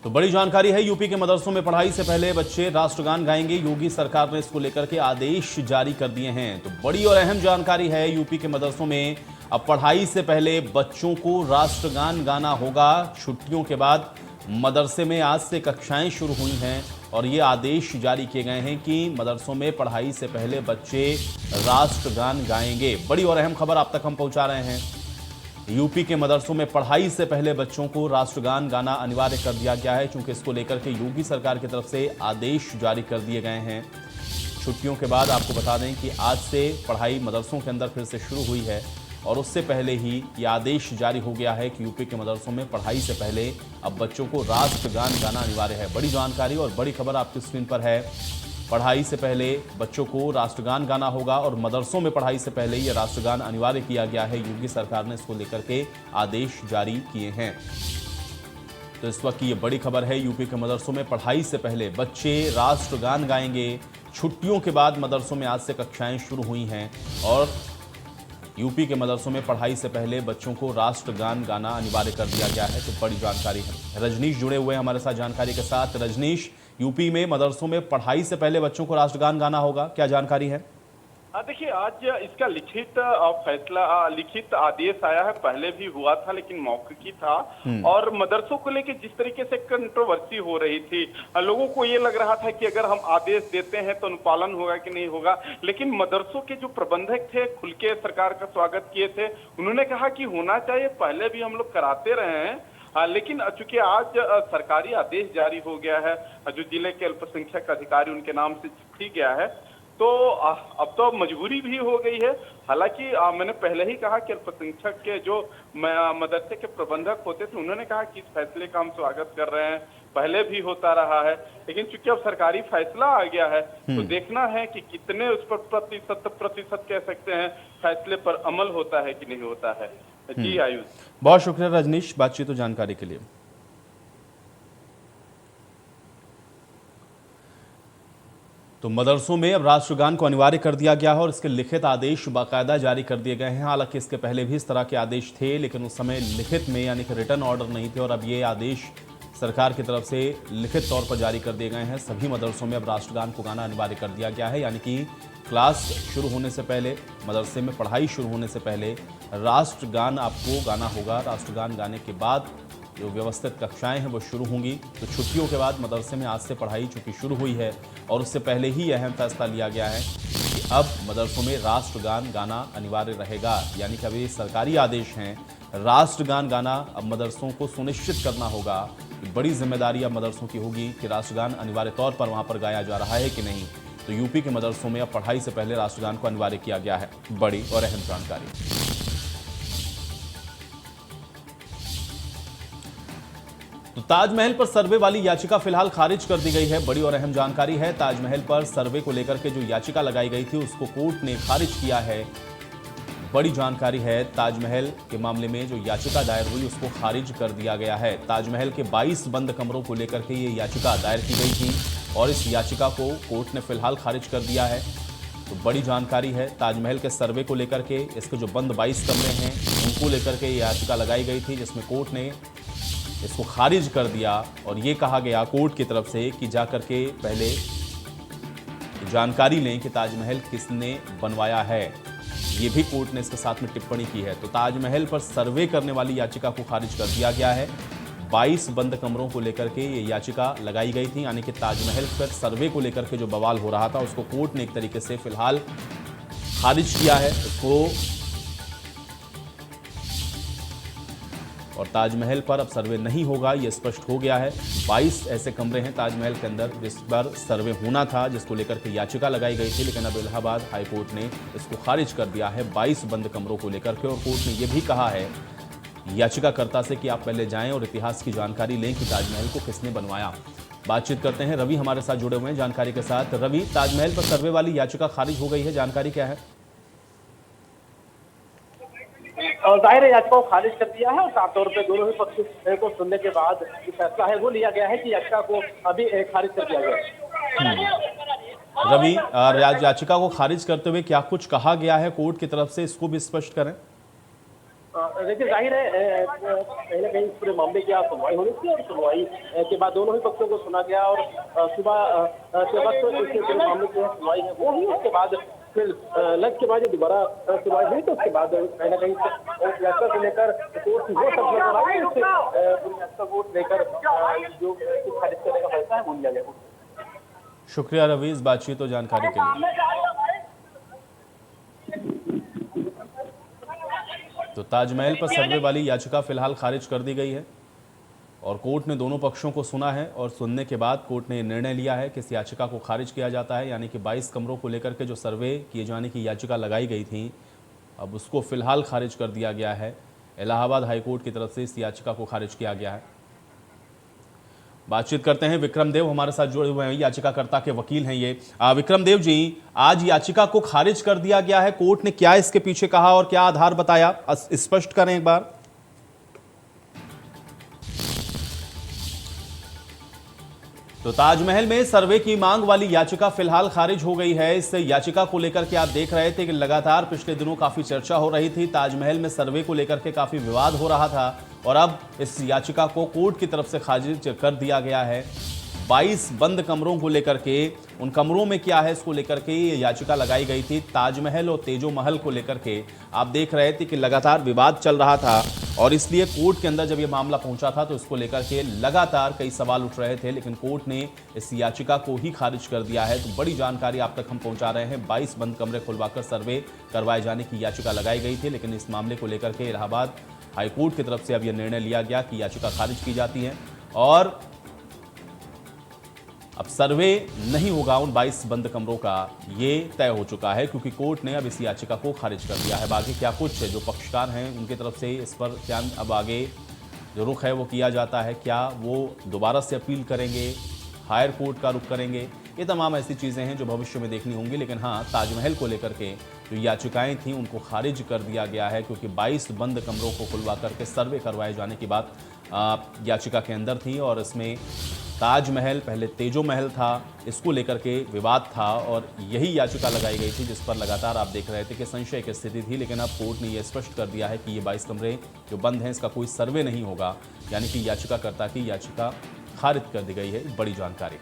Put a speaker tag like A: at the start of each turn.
A: तो बड़ी जानकारी है, यूपी के मदरसों में पढ़ाई से पहले बच्चे राष्ट्रगान गाएंगे। योगी सरकार ने इसको लेकर के आदेश जारी कर दिए हैं। तो बड़ी और अहम जानकारी है, यूपी के मदरसों में अब पढ़ाई से पहले बच्चों को राष्ट्रगान गाना होगा। छुट्टियों के बाद मदरसे में आज से कक्षाएं शुरू हुई हैं और ये आदेश जारी किए गए हैं कि मदरसों में पढ़ाई से पहले बच्चे राष्ट्रगान गाएंगे। बड़ी और अहम खबर आप तक हम पहुंचा रहे हैं। यूपी के मदरसों में पढ़ाई से पहले बच्चों को राष्ट्रगान गाना अनिवार्य कर दिया गया है, क्योंकि इसको लेकर के योगी सरकार की तरफ से आदेश जारी कर दिए गए हैं। छुट्टियों के बाद आपको बता दें कि आज से पढ़ाई मदरसों के अंदर फिर से शुरू हुई है और उससे पहले ही ये आदेश जारी हो गया है कि यूपी के मदरसों में पढ़ाई से पहले अब बच्चों को राष्ट्रगान गाना अनिवार्य है। बड़ी जानकारी और बड़ी खबर आपकी स्क्रीन पर है। पढ़ाई से पहले बच्चों को राष्ट्रगान गाना होगा और मदरसों में पढ़ाई से पहले ये राष्ट्रगान अनिवार्य किया गया है। योगी सरकार ने इसको लेकर के आदेश जारी किए हैं। तो इस वक्त की ये बड़ी खबर है, यूपी के मदरसों में पढ़ाई से पहले बच्चे राष्ट्रगान गाएंगे। छुट्टियों के बाद मदरसों में आज से कक्षाएं शुरू हुई हैं और यूपी के मदरसों में पढ़ाई से पहले बच्चों को राष्ट्रगान गाना अनिवार्य कर दिया गया है। तो बड़ी जानकारी है। रजनीश जुड़े हुए हैं हमारे साथ जानकारी के साथ। रजनीश, यूपी में मदरसों में पढ़ाई से पहले बच्चों को राष्ट्रगान गाना होगा, क्या जानकारी है?
B: देखिए, आज इसका लिखित फैसला, लिखित आदेश आया है। पहले भी हुआ था लेकिन मौखिकी था। और मदरसों को लेकर जिस तरीके से कंट्रोवर्सी हो रही थी, लोगों को ये लग रहा था कि अगर हम आदेश देते हैं तो अनुपालन होगा कि नहीं होगा। लेकिन मदरसों के जो प्रबंधक थे खुल के सरकार का स्वागत किए थे। उन्होंने कहा कि होना चाहिए, पहले भी हम लोग कराते रहे हैं। लेकिन चूंकि आज सरकारी आदेश जारी हो गया है, जो जिले के अल्पसंख्यक अधिकारी उनके नाम से चिट्ठी गया है, तो अब तो मजबूरी भी हो गई है। हालांकि मैंने पहले ही कहा कि अल्पसंख्यक के जो मदरसे के प्रबंधक होते थे, उन्होंने कहा कि इस फैसले का हम स्वागत कर रहे हैं, पहले भी होता रहा है। लेकिन चूंकि अब सरकारी फैसला आ गया है तो देखना है कि कितने उस पर प्रतिशत कह सकते हैं फैसले पर अमल होता है कि नहीं होता है। जी आयुष,
A: बहुत शुक्रिया रजनीश बातचीत और जानकारी के लिए। तो मदरसों में अब राष्ट्रगान को अनिवार्य कर दिया गया है और इसके लिखित आदेश बाकायदा जारी कर दिए गए हैं। हालांकि इसके पहले भी इस तरह के आदेश थे, लेकिन उस समय लिखित में यानी कि रिटर्न ऑर्डर नहीं थे और अब ये आदेश सरकार की तरफ से लिखित तौर पर जारी कर दिए गए हैं। सभी मदरसों में अब राष्ट्रगान को गाना अनिवार्य कर दिया गया है, यानी कि क्लास शुरू होने से पहले, मदरसे में पढ़ाई शुरू होने से पहले राष्ट्रगान आपको गाना होगा। राष्ट्रगान गाने के बाद जो व्यवस्थित कक्षाएं हैं वो शुरू होंगी। तो छुट्टियों के बाद मदरसे में आज से पढ़ाई चूंकि शुरू हुई है और उससे पहले ही अहम फैसला लिया गया है कि अब मदरसों में राष्ट्रगान गाना अनिवार्य रहेगा। यानी कि अभी सरकारी आदेश हैं, राष्ट्रगान गाना अब मदरसों को सुनिश्चित करना होगा। बड़ी जिम्मेदारी अब मदरसों की होगी कि राष्ट्रगान अनिवार्य तौर पर वहाँ पर गाया जा रहा है कि नहीं। तो यूपी के मदरसों में अब पढ़ाई से पहले राष्ट्रगान को अनिवार्य किया गया है। बड़ी और अहम जानकारी। तो ताजमहल पर सर्वे वाली याचिका फिलहाल खारिज कर दी गई है। बड़ी और अहम जानकारी है, ताजमहल पर सर्वे को लेकर के जो याचिका लगाई गई थी उसको कोर्ट ने खारिज किया है। बड़ी जानकारी है, ताजमहल के मामले में जो याचिका दायर हुई उसको खारिज कर दिया गया है। ताजमहल के 22 बंद कमरों को लेकर के ये याचिका दायर की गई थी और इस याचिका को कोर्ट ने फिलहाल खारिज कर दिया है। तो बड़ी जानकारी है, ताजमहल के सर्वे को लेकर के इसके जो बंद 22 कमरे हैं उनको लेकर के ये याचिका लगाई गई थी, जिसमें कोर्ट ने इसको खारिज कर दिया और ये कहा गया कोर्ट की तरफ से कि जाकर के पहले जानकारी लें कि ताजमहल किसने बनवाया है। ये भी कोर्ट ने इसके साथ में टिप्पणी की है। तो ताजमहल पर सर्वे करने वाली याचिका को खारिज कर दिया गया है। 22 बंद कमरों को लेकर के ये याचिका लगाई गई थी, यानी कि ताजमहल पर सर्वे को लेकर के जो बवाल हो रहा था उसको कोर्ट ने एक तरीके से फिलहाल खारिज किया है उसको। और ताजमहल पर अब सर्वे नहीं होगा, ये स्पष्ट हो गया है। 22 ऐसे कमरे हैं ताजमहल के अंदर जिस पर सर्वे होना था, जिसको लेकर के याचिका लगाई गई थी, लेकिन अब इलाहाबाद हाई कोर्ट ने इसको खारिज कर दिया है 22 बंद कमरों को लेकर के। और कोर्ट ने यह भी कहा है याचिकाकर्ता से कि आप पहले जाएं और इतिहास की जानकारी लें कि ताजमहल को किसने बनवाया। बातचीत करते हैं, रवि हमारे साथ जुड़े हुए हैं जानकारी के साथ। रवि, ताजमहल पर सर्वे वाली याचिका खारिज हो गई है, जानकारी क्या है?
C: और जाहिर है याचिका को खारिज कर दिया है और साफ तौर पे दोनों ही पक्ष को सुनने के बाद जो फैसला है वो लिया गया है कि याचिका को अभी खारिज कर दिया गया है।
A: रवि, याचिका को खारिज करते हुए क्या कुछ कहा गया है कोर्ट की तरफ से, इसको भी स्पष्ट करें।
C: देखिए जाहिर है कहीं ना कहीं इस पूरे मामले की आज सुनवाई होनी थी और सुनवाई के बाद दोनों ही पक्षों को सुना गया और सुबह के वक्त इस पूरे मामले की सुनवाई है वो हुई। उसके बाद फिर लंच के बाद जब दोबारा सुनवाई हुई तो उसके बाद कहीं ना कहीं याचिका को लेकर कोर्ट वो सब नजर आ गए। उससे याचिका को लेकर जो खारिज करने का फैसला है वो लिया गया।
A: शुक्रिया रवि इस बातचीत और जानकारी के लिए। तो ताजमहल पर सर्वे वाली याचिका फिलहाल खारिज कर दी गई है और कोर्ट ने दोनों पक्षों को सुना है और सुनने के बाद कोर्ट ने निर्णय लिया है कि इस याचिका को खारिज किया जाता है, यानी कि 22 कमरों को लेकर के जो सर्वे किए जाने की याचिका लगाई गई थी अब उसको फिलहाल खारिज कर दिया गया है। इलाहाबाद हाईकोर्ट की तरफ से इस याचिका को खारिज किया गया है। बातचीत करते हैं विक्रम देव हमारे साथ जुड़े हुए हैं, याचिकाकर्ता के वकील हैं ये। विक्रम देव जी, आज याचिका को खारिज कर दिया गया है, कोर्ट ने क्या इसके पीछे कहा और क्या आधार बताया, स्पष्ट करें एक बार। तो ताजमहल में सर्वे की मांग वाली याचिका फिलहाल खारिज हो गई है। इस याचिका को लेकर के आप देख रहे थे कि लगातार पिछले दिनों काफी चर्चा हो रही थी, ताजमहल में सर्वे को लेकर के काफी विवाद हो रहा था और अब इस याचिका को कोर्ट की तरफ से खारिज कर दिया गया है। 22 बंद कमरों को लेकर के, उन कमरों में क्या है इसको लेकर के ये याचिका लगाई गई थी। ताजमहल और तेजो महल को लेकर के आप देख रहे थे कि लगातार विवाद चल रहा था और इसलिए कोर्ट के अंदर जब ये मामला पहुंचा था तो इसको लेकर के लगातार कई सवाल उठ रहे थे, लेकिन कोर्ट ने इस याचिका को ही खारिज कर दिया है। तो बड़ी जानकारी आप तक हम पहुंचा रहे हैं। 22 बंद कमरे खुलवाकर सर्वे करवाए जाने की याचिका लगाई गई थी, लेकिन इस मामले को लेकर के इलाहाबाद हाईकोर्ट की तरफ से अब यह निर्णय लिया गया कि याचिका खारिज की जाती है और अब सर्वे नहीं होगा उन 22 बंद कमरों का, ये तय हो चुका है क्योंकि कोर्ट ने अब इस याचिका को खारिज कर दिया है। बाकी क्या कुछ जो पक्षकार हैं उनकी तरफ से इस पर क्या अब आगे जो रुख है वो किया जाता है, क्या वो दोबारा से अपील करेंगे, हायर कोर्ट का रुख करेंगे, ये तमाम ऐसी चीज़ें हैं जो भविष्य में देखनी होंगी। लेकिन हाँ, ताजमहल को लेकर के जो याचिकाएं थीं उनको खारिज कर दिया गया है क्योंकि 22 बंद कमरों को खुलवा करके सर्वे करवाए जाने की बात याचिका के अंदर थी और इसमें ताजमहल पहले तेजो महल था, इसको लेकर के विवाद था और यही याचिका लगाई गई थी जिस पर लगातार आप देख रहे थे कि संशय की स्थिति थी। लेकिन अब कोर्ट ने यह स्पष्ट कर दिया है कि ये 22 कमरे जो बंद हैं इसका कोई सर्वे नहीं होगा, यानी कि याचिकाकर्ता की याचिका खारिज कर दी गई है। बड़ी जानकारी।